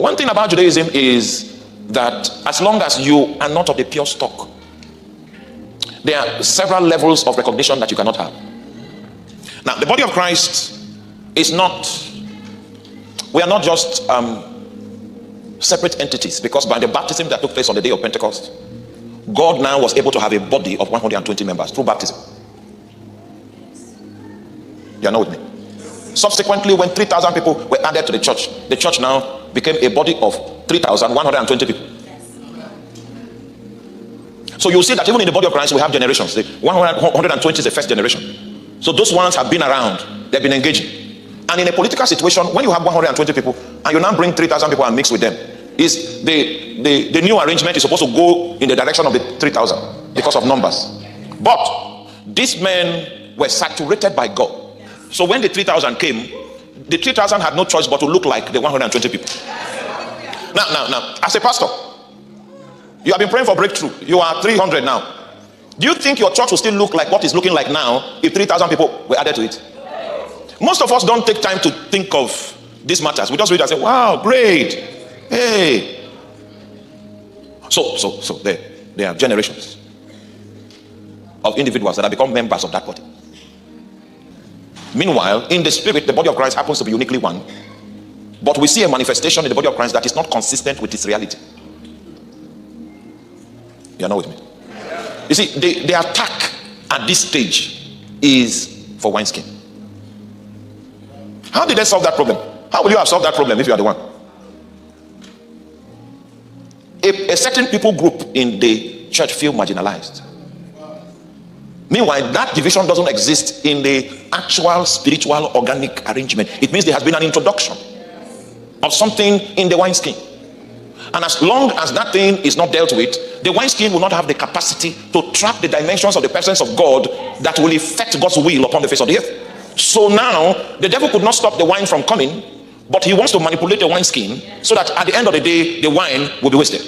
One thing about Judaism is that as long as you are not of the pure stock, there are several levels of recognition that you cannot have. Now, the body of Christ is not, we are not just separate entities, because by the baptism that took place on the day of Pentecost, God now was able to have a body of 120 members through baptism. You are not with me? Subsequently, when 3,000 people were added to the church now became a body of 3,120 people. So you'll see that even in the body of Christ, we have generations. The 120 is the first generation. So those ones have been around, they've been engaging. And in a political situation, when you have 120 people and you now bring 3,000 people and mix with them, is the new arrangement is supposed to go in the direction of the 3,000 because of numbers. But these men were saturated by God. So when the 3,000 came, the 3,000 had no choice but to look like the 120 people. Now, as a pastor, you have been praying for breakthrough. You are 300 now. Do you think your church will still look like what it's looking like now if 3,000 people were added to it? Most of us don't take time to think of these matters. We just read and say, wow, great. Hey. So there are generations of individuals that have become members of that body. Meanwhile, in the spirit, the body of Christ happens to be uniquely one. But we see a manifestation in the body of Christ that is not consistent with its reality. You are not with me? You see, the attack at this stage is for wineskin. How did they solve that problem? How will you have solved that problem if you are the one? A certain people group in the church feel marginalized. Meanwhile, that division doesn't exist in the actual spiritual organic arrangement. It means there has been an introduction of something in the wineskin. And as long as that thing is not dealt with, the wineskin will not have the capacity to trap the dimensions of the presence of God that will effect God's will upon the face of the earth. So now, the devil could not stop the wine from coming, but he wants to manipulate the wineskin so that at the end of the day, the wine will be wasted.